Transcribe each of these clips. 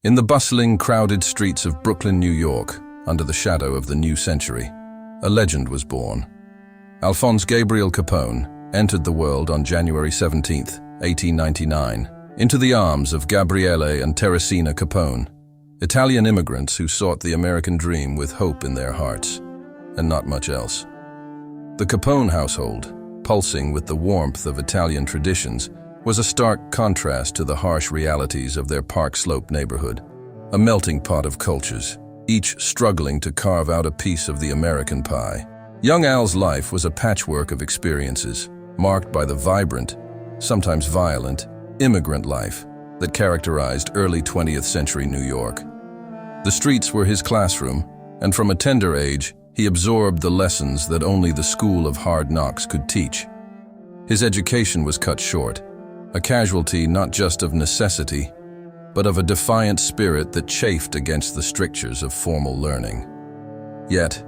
In the bustling, crowded streets of Brooklyn, New York, under the shadow of the new century, a legend was born. Alphonse Gabriel Capone entered the world on January 17, 1899, into the arms of Gabriele and Teresina Capone, Italian immigrants who sought the American dream with hope in their hearts, and not much else. The Capone household, pulsing with the warmth of Italian traditions, was a stark contrast to the harsh realities of their Park Slope neighborhood, a melting pot of cultures, each struggling to carve out a piece of the American pie. Young Al's life was a patchwork of experiences, marked by the vibrant, sometimes violent, immigrant life that characterized early 20th century New York. The streets were his classroom, and from a tender age, he absorbed the lessons that only the school of hard knocks could teach. His education was cut short, a casualty not just of necessity, but of a defiant spirit that chafed against the strictures of formal learning. Yet,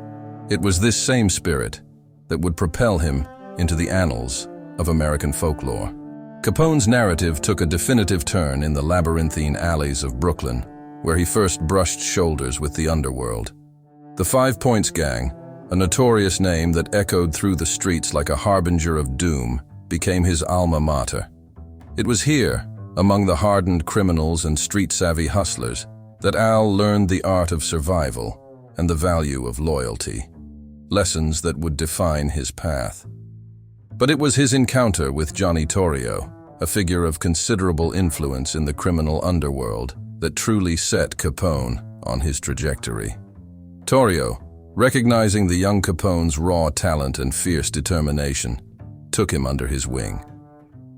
it was this same spirit that would propel him into the annals of American folklore. Capone's narrative took a definitive turn in the labyrinthine alleys of Brooklyn, where he first brushed shoulders with the underworld. The 5 Points Gang, a notorious name that echoed through the streets like a harbinger of doom, became his alma mater. It was here, among the hardened criminals and street-savvy hustlers, that Al learned the art of survival and the value of loyalty, lessons that would define his path. But it was his encounter with Johnny Torrio, a figure of considerable influence in the criminal underworld, that truly set Capone on his trajectory. Torrio, recognizing the young Capone's raw talent and fierce determination, took him under his wing.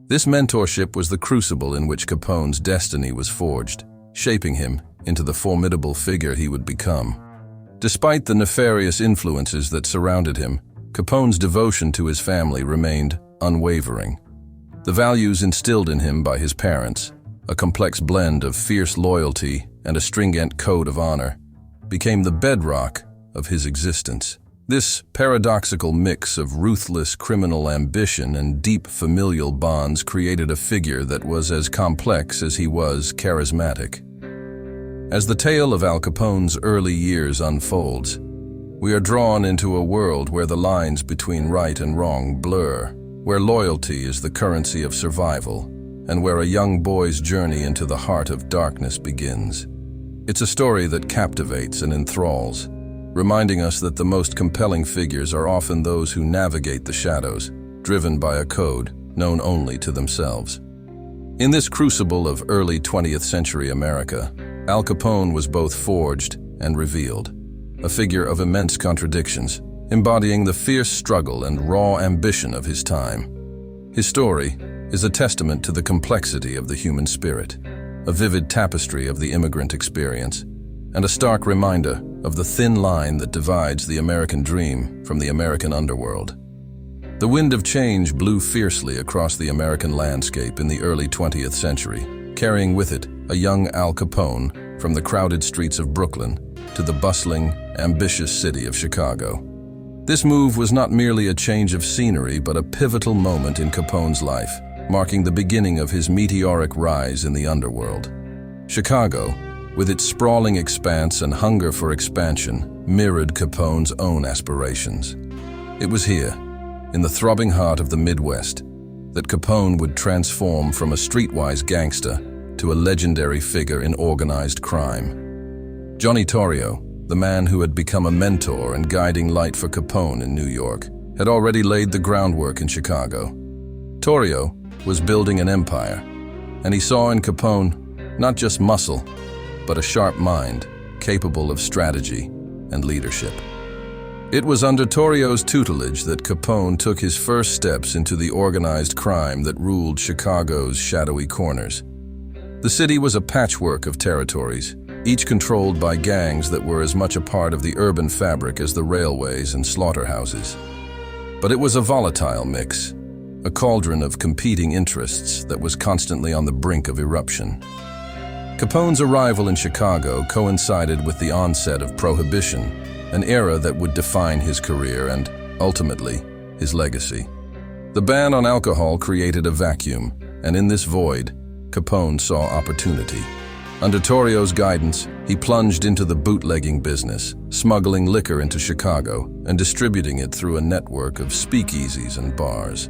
This mentorship was the crucible in which Capone's destiny was forged, shaping him into the formidable figure he would become. Despite the nefarious influences that surrounded him, Capone's devotion to his family remained unwavering. The values instilled in him by his parents, a complex blend of fierce loyalty and a stringent code of honor, became the bedrock of his existence. This paradoxical mix of ruthless criminal ambition and deep familial bonds created a figure that was as complex as he was charismatic. As the tale of Al Capone's early years unfolds, we are drawn into a world where the lines between right and wrong blur, where loyalty is the currency of survival, and where a young boy's journey into the heart of darkness begins. It's a story that captivates and enthralls, reminding us that the most compelling figures are often those who navigate the shadows, driven by a code known only to themselves. In this crucible of early 20th century America, Al Capone was both forged and revealed, a figure of immense contradictions, embodying the fierce struggle and raw ambition of his time. His story is a testament to the complexity of the human spirit, a vivid tapestry of the immigrant experience, and a stark reminder of the thin line that divides the American dream from the American underworld. The wind of change blew fiercely across the American landscape in the early 20th century, carrying with it a young Al Capone from the crowded streets of Brooklyn to the bustling, ambitious city of Chicago. This move was not merely a change of scenery, but a pivotal moment in Capone's life, marking the beginning of his meteoric rise in the underworld. Chicago, with its sprawling expanse and hunger for expansion, mirrored Capone's own aspirations. It was here, in the throbbing heart of the Midwest, that Capone would transform from a streetwise gangster to a legendary figure in organized crime. Johnny Torrio, the man who had become a mentor and guiding light for Capone in New York, had already laid the groundwork in Chicago. Torrio was building an empire, and he saw in Capone not just muscle, but a sharp mind capable of strategy and leadership. It was under Torrio's tutelage that Capone took his first steps into the organized crime that ruled Chicago's shadowy corners. The city was a patchwork of territories, each controlled by gangs that were as much a part of the urban fabric as the railways and slaughterhouses. But it was a volatile mix, a cauldron of competing interests that was constantly on the brink of eruption. Capone's arrival in Chicago coincided with the onset of Prohibition, an era that would define his career and, ultimately, his legacy. The ban on alcohol created a vacuum, and in this void, Capone saw opportunity. Under Torrio's guidance, he plunged into the bootlegging business, smuggling liquor into Chicago and distributing it through a network of speakeasies and bars.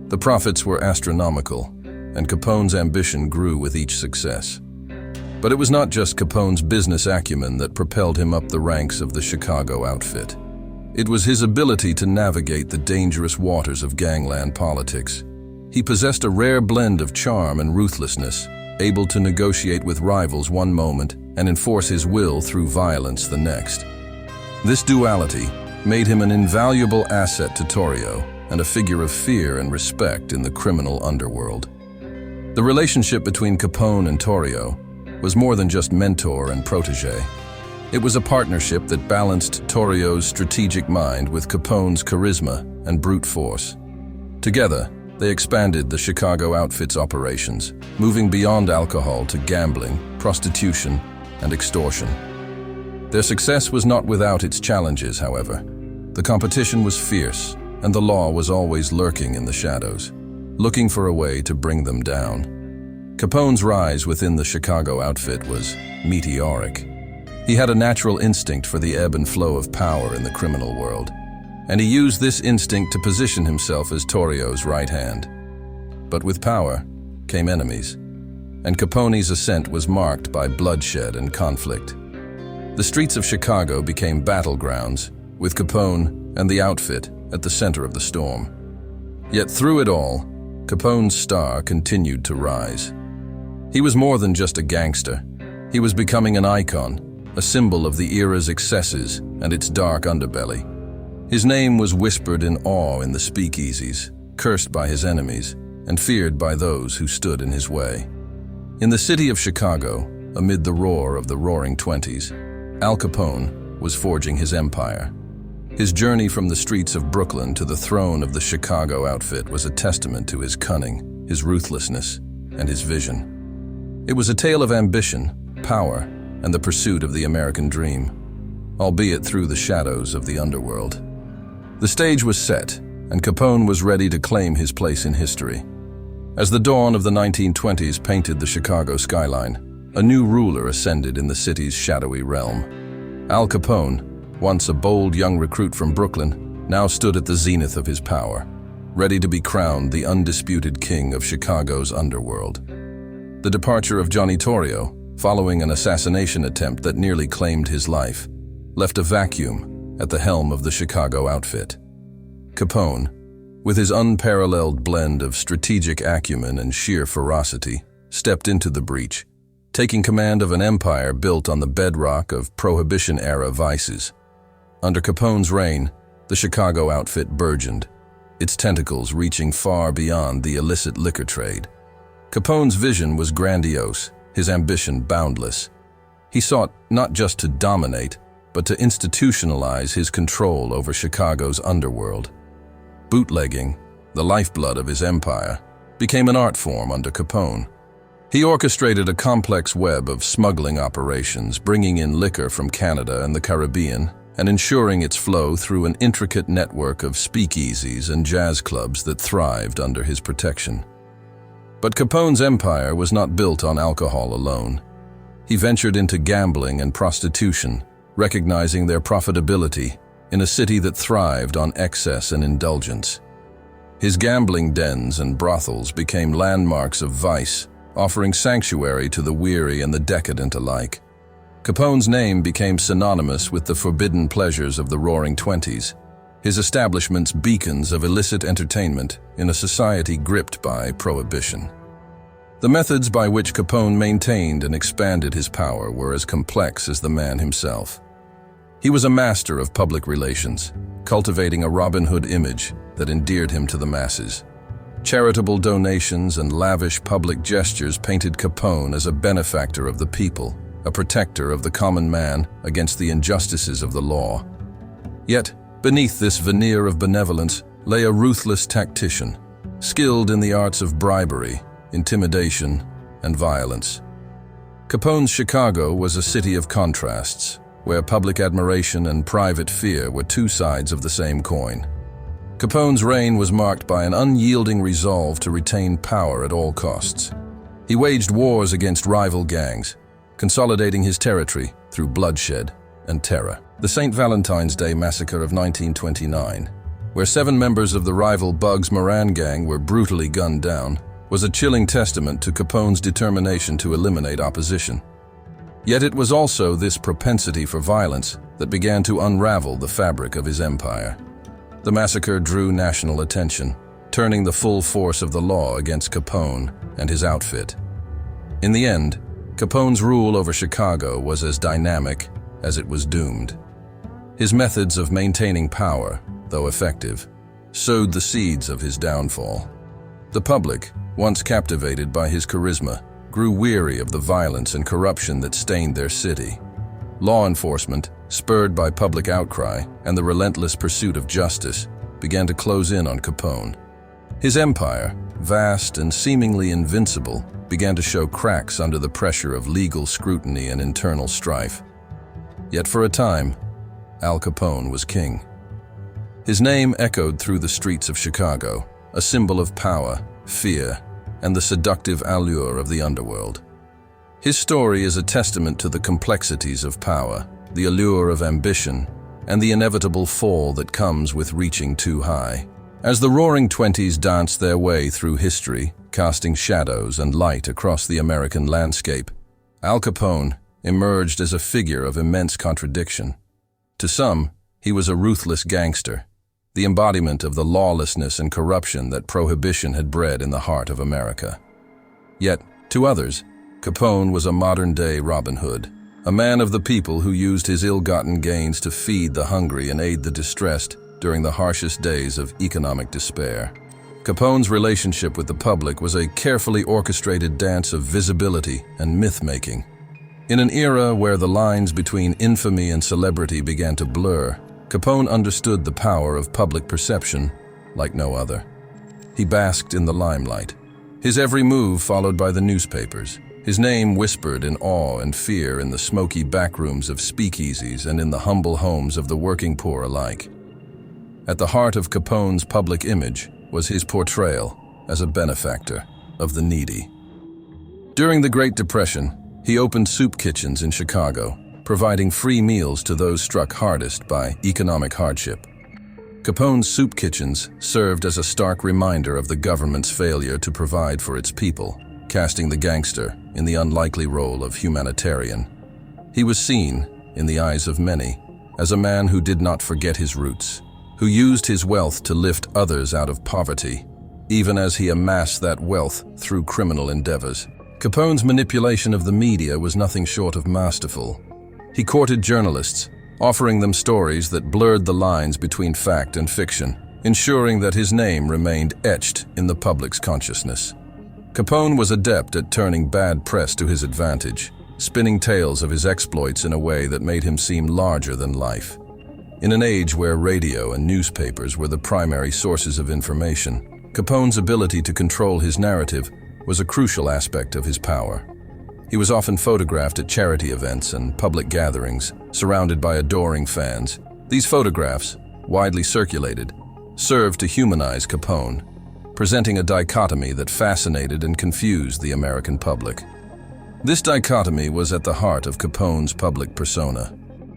The profits were astronomical, and Capone's ambition grew with each success. But it was not just Capone's business acumen that propelled him up the ranks of the Chicago outfit. It was his ability to navigate the dangerous waters of gangland politics. He possessed a rare blend of charm and ruthlessness, able to negotiate with rivals one moment and enforce his will through violence the next. This duality made him an invaluable asset to Torrio and a figure of fear and respect in the criminal underworld. The relationship between Capone and Torrio was more than just mentor and protege. It was a partnership that balanced Torrio's strategic mind with Capone's charisma and brute force. Together, they expanded the Chicago outfit's operations, moving beyond alcohol to gambling, prostitution, and extortion. Their success was not without its challenges, however. The competition was fierce, and the law was always lurking in the shadows, looking for a way to bring them down. Capone's rise within the Chicago outfit was meteoric. He had a natural instinct for the ebb and flow of power in the criminal world, and he used this instinct to position himself as Torrio's right hand. But with power came enemies, and Capone's ascent was marked by bloodshed and conflict. The streets of Chicago became battlegrounds, with Capone and the outfit at the center of the storm. Yet through it all, Capone's star continued to rise. He was more than just a gangster. He was becoming an icon, a symbol of the era's excesses and its dark underbelly. His name was whispered in awe in the speakeasies, cursed by his enemies, and feared by those who stood in his way. In the city of Chicago, amid the roar of the Roaring Twenties, Al Capone was forging his empire. His journey from the streets of Brooklyn to the throne of the Chicago outfit was a testament to his cunning, his ruthlessness, and his vision. It was a tale of ambition, power, and the pursuit of the American dream, albeit through the shadows of the underworld. The stage was set, and Capone was ready to claim his place in history. As the dawn of the 1920s painted the Chicago skyline, a new ruler ascended in the city's shadowy realm. Al Capone, once a bold young recruit from Brooklyn, now stood at the zenith of his power, ready to be crowned the undisputed king of Chicago's underworld. The departure of Johnny Torrio, following an assassination attempt that nearly claimed his life, left a vacuum at the helm of the Chicago outfit. Capone, with his unparalleled blend of strategic acumen and sheer ferocity, stepped into the breach, taking command of an empire built on the bedrock of Prohibition-era vices. Under Capone's reign, the Chicago outfit burgeoned, its tentacles reaching far beyond the illicit liquor trade. Capone's vision was grandiose, his ambition boundless. He sought not just to dominate, but to institutionalize his control over Chicago's underworld. Bootlegging, the lifeblood of his empire, became an art form under Capone. He orchestrated a complex web of smuggling operations, bringing in liquor from Canada and the Caribbean, and ensuring its flow through an intricate network of speakeasies and jazz clubs that thrived under his protection. But Capone's empire was not built on alcohol alone. He ventured into gambling and prostitution, recognizing their profitability in a city that thrived on excess and indulgence. His gambling dens and brothels became landmarks of vice, offering sanctuary to the weary and the decadent alike. Capone's name became synonymous with the forbidden pleasures of the Roaring Twenties, his establishments beacons of illicit entertainment in a society gripped by prohibition. The methods by which Capone maintained and expanded his power were as complex as the man himself. He was a master of public relations, cultivating a Robin Hood image that endeared him to the masses. Charitable donations and lavish public gestures painted Capone as a benefactor of the people, a protector of the common man against the injustices of the law. Yet, beneath this veneer of benevolence lay a ruthless tactician, skilled in the arts of bribery, intimidation, and violence. Capone's Chicago was a city of contrasts, where public admiration and private fear were two sides of the same coin. Capone's reign was marked by an unyielding resolve to retain power at all costs. He waged wars against rival gangs, consolidating his territory through bloodshed and terror. The St. Valentine's Day Massacre of 1929, where 7 members of the rival Bugs Moran gang were brutally gunned down, was a chilling testament to Capone's determination to eliminate opposition. Yet it was also this propensity for violence that began to unravel the fabric of his empire. The massacre drew national attention, turning the full force of the law against Capone and his outfit. In the end, Capone's rule over Chicago was as dynamic as it was doomed. His methods of maintaining power, though effective, sowed the seeds of his downfall. The public, once captivated by his charisma, grew weary of the violence and corruption that stained their city. Law enforcement, spurred by public outcry and the relentless pursuit of justice, began to close in on Capone. His empire, vast and seemingly invincible, began to show cracks under the pressure of legal scrutiny and internal strife. Yet for a time, Al Capone was king. His name echoed through the streets of Chicago, a symbol of power, fear, and the seductive allure of the underworld. His story is a testament to the complexities of power, the allure of ambition, and the inevitable fall that comes with reaching too high. As the Roaring Twenties danced their way through history, casting shadows and light across the American landscape, Al Capone emerged as a figure of immense contradiction. To some, he was a ruthless gangster, the embodiment of the lawlessness and corruption that Prohibition had bred in the heart of America. Yet, to others, Capone was a modern-day Robin Hood, a man of the people who used his ill-gotten gains to feed the hungry and aid the distressed during the harshest days of economic despair. Capone's relationship with the public was a carefully orchestrated dance of visibility and myth-making. In an era where the lines between infamy and celebrity began to blur, Capone understood the power of public perception like no other. He basked in the limelight, his every move followed by the newspapers, his name whispered in awe and fear in the smoky backrooms of speakeasies and in the humble homes of the working poor alike. At the heart of Capone's public image was his portrayal as a benefactor of the needy. During the Great Depression, he opened soup kitchens in Chicago, providing free meals to those struck hardest by economic hardship. Capone's soup kitchens served as a stark reminder of the government's failure to provide for its people, casting the gangster in the unlikely role of humanitarian. He was seen, in the eyes of many, as a man who did not forget his roots, who used his wealth to lift others out of poverty, even as he amassed that wealth through criminal endeavors. Capone's manipulation of the media was nothing short of masterful. He courted journalists, offering them stories that blurred the lines between fact and fiction, ensuring that his name remained etched in the public's consciousness. Capone was adept at turning bad press to his advantage, spinning tales of his exploits in a way that made him seem larger than life. In an age where radio and newspapers were the primary sources of information, Capone's ability to control his narrative was a crucial aspect of his power. He was often photographed at charity events and public gatherings, surrounded by adoring fans. These photographs, widely circulated, served to humanize Capone, presenting a dichotomy that fascinated and confused the American public. This dichotomy was at the heart of Capone's public persona.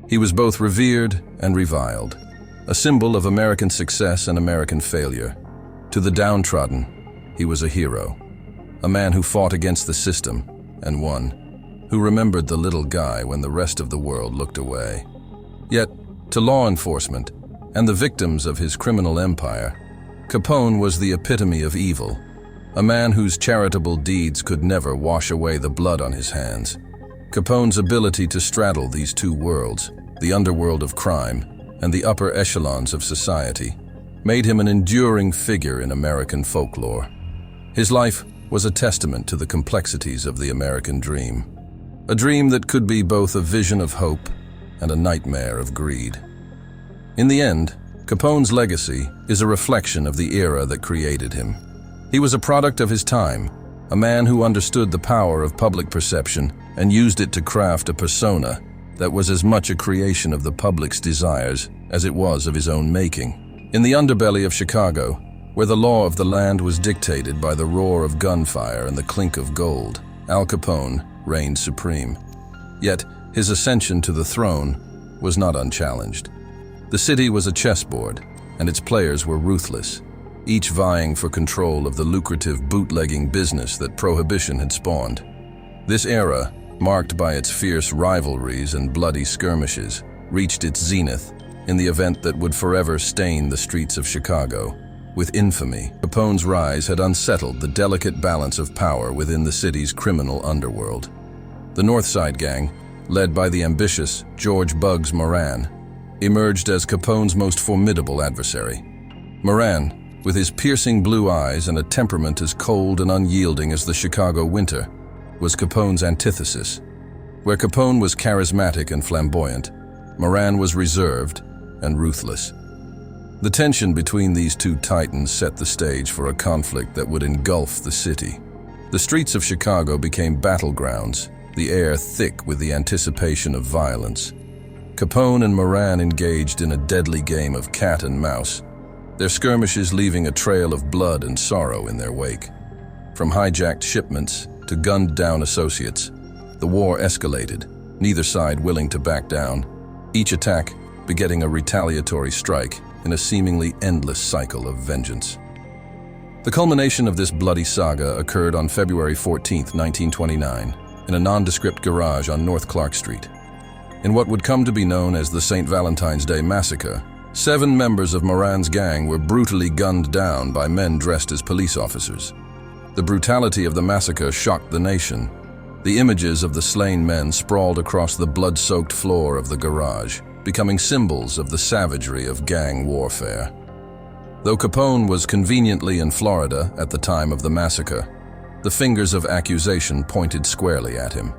He was both revered and reviled, a symbol of American success and American failure. To the downtrodden, he was a hero, a man who fought against the system and won, who remembered the little guy when the rest of the world looked away. Yet, to law enforcement and the victims of his criminal empire, Capone was the epitome of evil, a man whose charitable deeds could never wash away the blood on his hands. Capone's ability to straddle these two worlds, the underworld of crime and the upper echelons of society, made him an enduring figure in American folklore. His life was a testament to the complexities of the American dream, a dream that could be both a vision of hope and a nightmare of greed. In the end, Capone's legacy is a reflection of the era that created him. He was a product of his time, a man who understood the power of public perception and used it to craft a persona that was as much a creation of the public's desires as it was of his own making. In the underbelly of Chicago, where the law of the land was dictated by the roar of gunfire and the clink of gold, Al Capone reigned supreme. Yet, his ascension to the throne was not unchallenged. The city was a chessboard, and its players were ruthless, each vying for control of the lucrative bootlegging business that Prohibition had spawned. This era, marked by its fierce rivalries and bloody skirmishes, reached its zenith in the event that would forever stain the streets of Chicago. With infamy, Capone's rise had unsettled the delicate balance of power within the city's criminal underworld. The North Side Gang, led by the ambitious George "Bugs" Moran, emerged as Capone's most formidable adversary. Moran, with his piercing blue eyes and a temperament as cold and unyielding as the Chicago winter, was Capone's antithesis. Where Capone was charismatic and flamboyant, Moran was reserved and ruthless. The tension between these two titans set the stage for a conflict that would engulf the city. The streets of Chicago became battlegrounds, the air thick with the anticipation of violence. Capone and Moran engaged in a deadly game of cat and mouse, their skirmishes leaving a trail of blood and sorrow in their wake. From hijacked shipments to gunned-down associates, the war escalated, neither side willing to back down, each attack begetting a retaliatory strike in a seemingly endless cycle of vengeance. The culmination of this bloody saga occurred on February 14, 1929, in a nondescript garage on North Clark Street. In what would come to be known as the St. Valentine's Day Massacre, 7 members of Moran's gang were brutally gunned down by men dressed as police officers. The brutality of the massacre shocked the nation. The images of the slain men sprawled across the blood-soaked floor of the garage, becoming symbols of the savagery of gang warfare. Though Capone was conveniently in Florida at the time of the massacre, the fingers of accusation pointed squarely at him.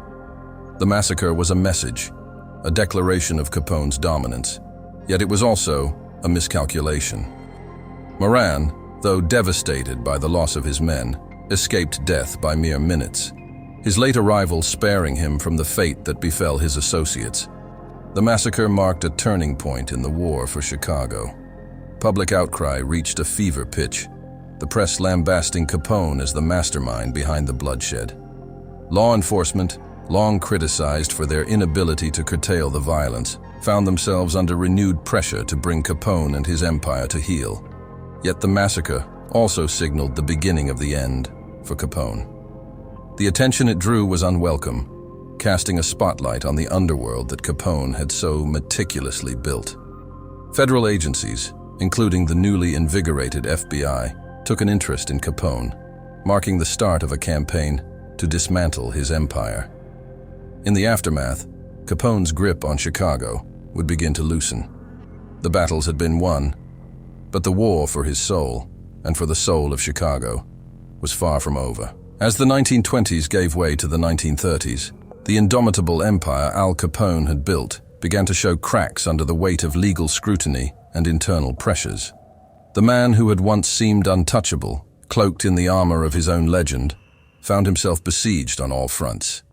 The massacre was a message, a declaration of Capone's dominance, yet it was also a miscalculation. Moran, though devastated by the loss of his men, escaped death by mere minutes, his late arrival sparing him from the fate that befell his associates. The massacre marked a turning point in the war for Chicago. Public outcry reached a fever pitch, the press lambasting Capone as the mastermind behind the bloodshed. Law enforcement, long criticized for their inability to curtail the violence, found themselves under renewed pressure to bring Capone and his empire to heel. Yet the massacre also signaled the beginning of the end for Capone. The attention it drew was unwelcome, casting a spotlight on the underworld that Capone had so meticulously built. Federal agencies, including the newly invigorated FBI, took an interest in Capone, marking the start of a campaign to dismantle his empire. In the aftermath, Capone's grip on Chicago would begin to loosen. The battles had been won, but the war for his soul, and for the soul of Chicago, was far from over. As the 1920s gave way to the 1930s, the indomitable empire Al Capone had built began to show cracks under the weight of legal scrutiny and internal pressures. The man who had once seemed untouchable, cloaked in the armor of his own legend, found himself besieged on all fronts.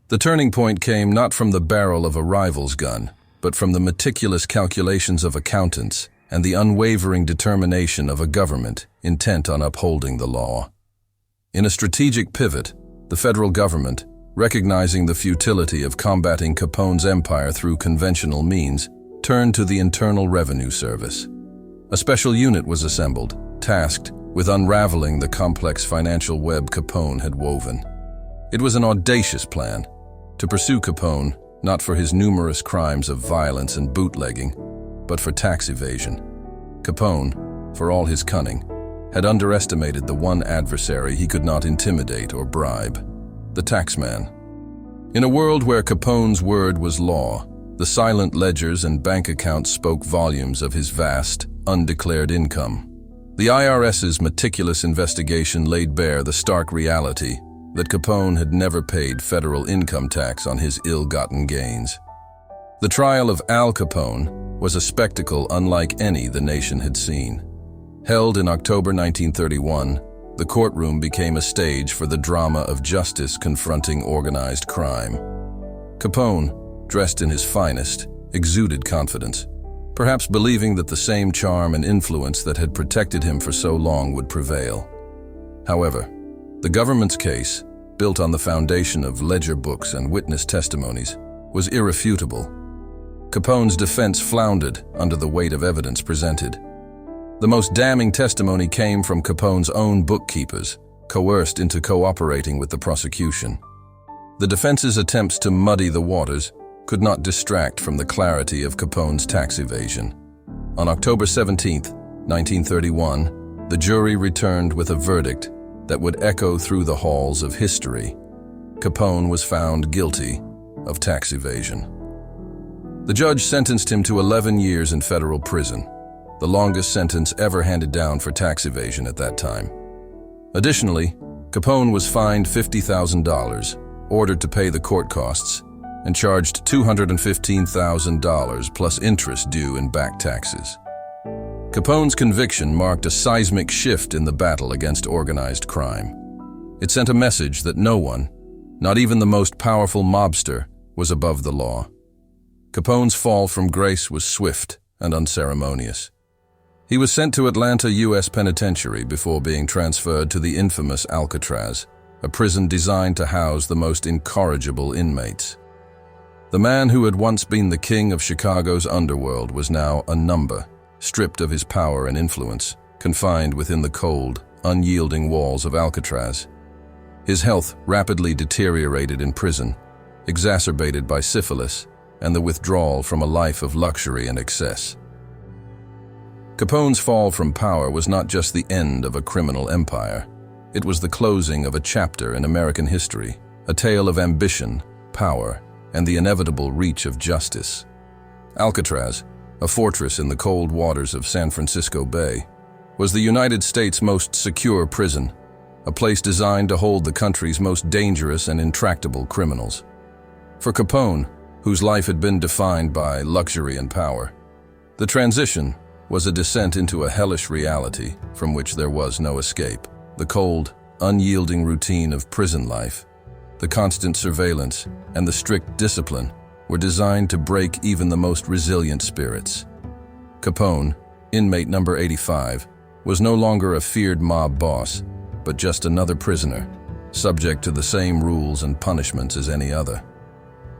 The turning point came not from the barrel of a rival's gun, but from the meticulous calculations of accountants and the unwavering determination of a government intent on upholding the law. In a strategic pivot, the federal government, recognizing the futility of combating Capone's empire through conventional means, turned to the Internal Revenue Service. A special unit was assembled, tasked with unraveling the complex financial web Capone had woven. It was an audacious plan, to pursue Capone not for his numerous crimes of violence and bootlegging, but for tax evasion. Capone, for all his cunning, had underestimated the one adversary he could not intimidate or bribe: the taxman. In a world where Capone's word was law, the silent ledgers and bank accounts spoke volumes of his vast, undeclared income. The IRS's meticulous investigation laid bare the stark reality that Capone had never paid federal income tax on his ill-gotten gains. The trial of Al Capone was a spectacle unlike any the nation had seen. Held in October 1931, the courtroom became a stage for the drama of justice confronting organized crime. Capone, dressed in his finest, exuded confidence, perhaps believing that the same charm and influence that had protected him for so long would prevail. However, the government's case, built on the foundation of ledger books and witness testimonies, was irrefutable. Capone's defense floundered under the weight of evidence presented. The most damning testimony came from Capone's own bookkeepers, coerced into cooperating with the prosecution. The defense's attempts to muddy the waters could not distract from the clarity of Capone's tax evasion. On October 17, 1931, the jury returned with a verdict that would echo through the halls of history. Capone was found guilty of tax evasion. The judge sentenced him to 11 years in federal prison, the longest sentence ever handed down for tax evasion at that time. Additionally, Capone was fined $50,000, ordered to pay the court costs, and charged $215,000 plus interest due in back taxes. Capone's conviction marked a seismic shift in the battle against organized crime. It sent a message that no one, not even the most powerful mobster, was above the law. Capone's fall from grace was swift and unceremonious. He was sent to Atlanta U.S. Penitentiary before being transferred to the infamous Alcatraz, a prison designed to house the most incorrigible inmates. The man who had once been the king of Chicago's underworld was now a number, stripped of his power and influence, confined within the cold, unyielding walls of Alcatraz. His health rapidly deteriorated in prison, exacerbated by syphilis and the withdrawal from a life of luxury and excess. Capone's fall from power was not just the end of a criminal empire. It was the closing of a chapter in American history, a tale of ambition, power, and the inevitable reach of justice. Alcatraz, a fortress in the cold waters of San Francisco Bay, was the United States' most secure prison, a place designed to hold the country's most dangerous and intractable criminals. For Capone, whose life had been defined by luxury and power, the transition was a descent into a hellish reality from which there was no escape. The cold, unyielding routine of prison life, the constant surveillance, and the strict discipline were designed to break even the most resilient spirits. Capone, inmate number 85, was no longer a feared mob boss, but just another prisoner, subject to the same rules and punishments as any other.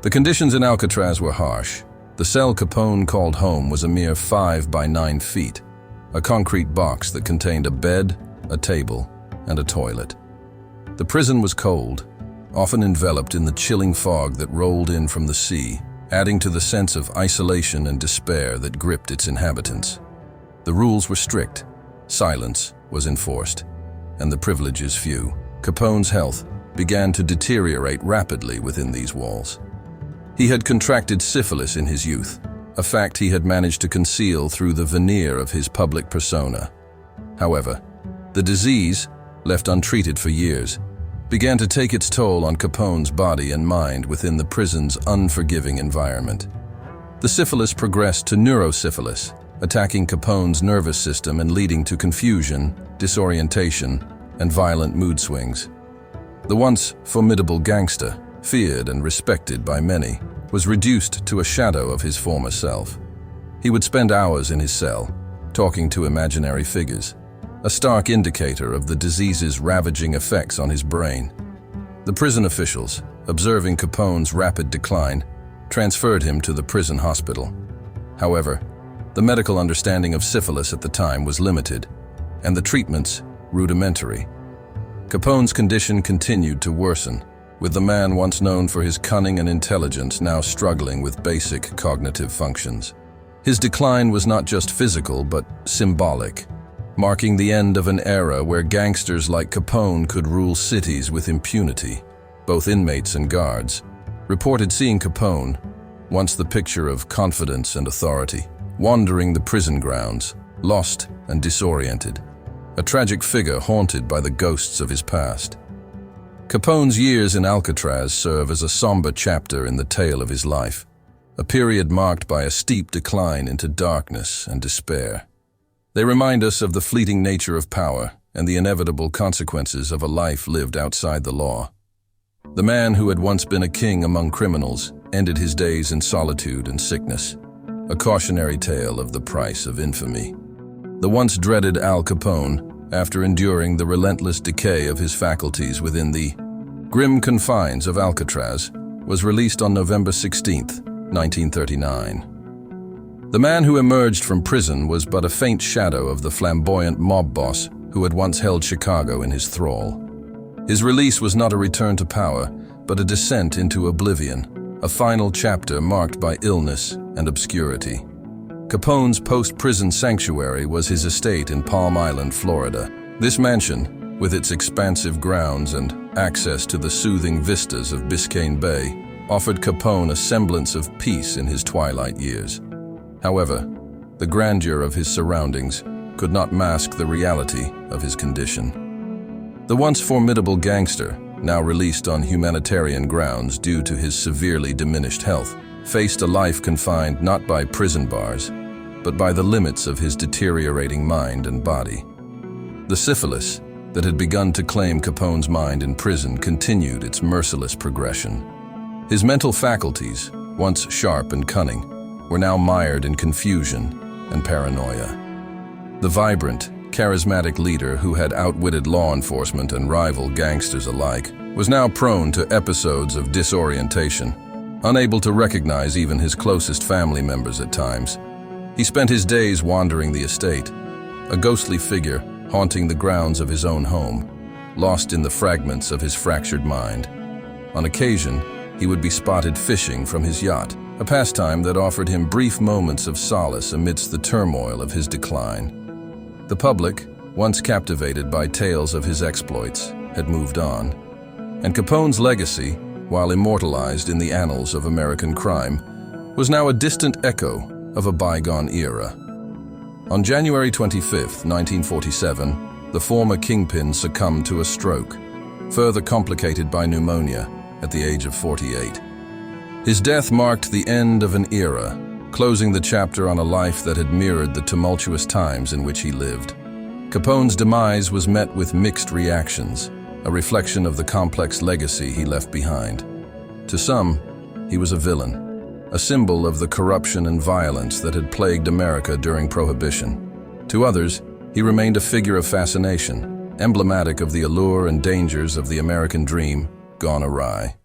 The conditions in Alcatraz were harsh. The cell Capone called home was a mere 5 by 9 feet, a concrete box that contained a bed, a table, and a toilet. The prison was cold, often enveloped in the chilling fog that rolled in from the sea, adding to the sense of isolation and despair that gripped its inhabitants. The rules were strict, silence was enforced, and the privileges few. Capone's health began to deteriorate rapidly within these walls. He had contracted syphilis in his youth, a fact he had managed to conceal through the veneer of his public persona. However, the disease, left untreated for years, began to take its toll on Capone's body and mind within the prison's unforgiving environment. The syphilis progressed to neurosyphilis, attacking Capone's nervous system and leading to confusion, disorientation, and violent mood swings. The once formidable gangster, feared and respected by many, was reduced to a shadow of his former self. He would spend hours in his cell, talking to imaginary figures, a stark indicator of the disease's ravaging effects on his brain. The prison officials, observing Capone's rapid decline, transferred him to the prison hospital. However, the medical understanding of syphilis at the time was limited, and the treatments rudimentary. Capone's condition continued to worsen, with the man once known for his cunning and intelligence now struggling with basic cognitive functions. His decline was not just physical but symbolic, marking the end of an era where gangsters like Capone could rule cities with impunity. Both inmates and guards reported seeing Capone, once the picture of confidence and authority, wandering the prison grounds, lost and disoriented, a tragic figure haunted by the ghosts of his past. Capone's years in Alcatraz serve as a somber chapter in the tale of his life, a period marked by a steep decline into darkness and despair. They remind us of the fleeting nature of power and the inevitable consequences of a life lived outside the law. The man who had once been a king among criminals ended his days in solitude and sickness, a cautionary tale of the price of infamy. The once dreaded Al Capone, after enduring the relentless decay of his faculties within the Grim Confines of Alcatraz was released on November 16, 1939. The man who emerged from prison was but a faint shadow of the flamboyant mob boss who had once held Chicago in his thrall. His release was not a return to power, but a descent into oblivion, a final chapter marked by illness and obscurity. Capone's post-prison sanctuary was his estate in Palm Island, Florida. This mansion, with its expansive grounds and access to the soothing vistas of Biscayne Bay, offered Capone a semblance of peace in his twilight years. However, the grandeur of his surroundings could not mask the reality of his condition. The once formidable gangster, now released on humanitarian grounds due to his severely diminished health, faced a life confined not by prison bars, but by the limits of his deteriorating mind and body. The syphilis that had begun to claim Capone's mind in prison continued its merciless progression. His mental faculties, once sharp and cunning, were now mired in confusion and paranoia. The vibrant, charismatic leader who had outwitted law enforcement and rival gangsters alike was now prone to episodes of disorientation, unable to recognize even his closest family members at times. He spent his days wandering the estate, a ghostly figure haunting the grounds of his own home, lost in the fragments of his fractured mind. On occasion, he would be spotted fishing from his yacht, a pastime that offered him brief moments of solace amidst the turmoil of his decline. The public, once captivated by tales of his exploits, had moved on, and Capone's legacy, while immortalized in the annals of American crime, was now a distant echo of a bygone era. On January 25, 1947, the former kingpin succumbed to a stroke, further complicated by pneumonia at the age of 48. His death marked the end of an era, closing the chapter on a life that had mirrored the tumultuous times in which he lived. Capone's demise was met with mixed reactions, a reflection of the complex legacy he left behind. To some, he was a villain, a symbol of the corruption and violence that had plagued America during Prohibition. To others, he remained a figure of fascination, emblematic of the allure and dangers of the American dream gone awry.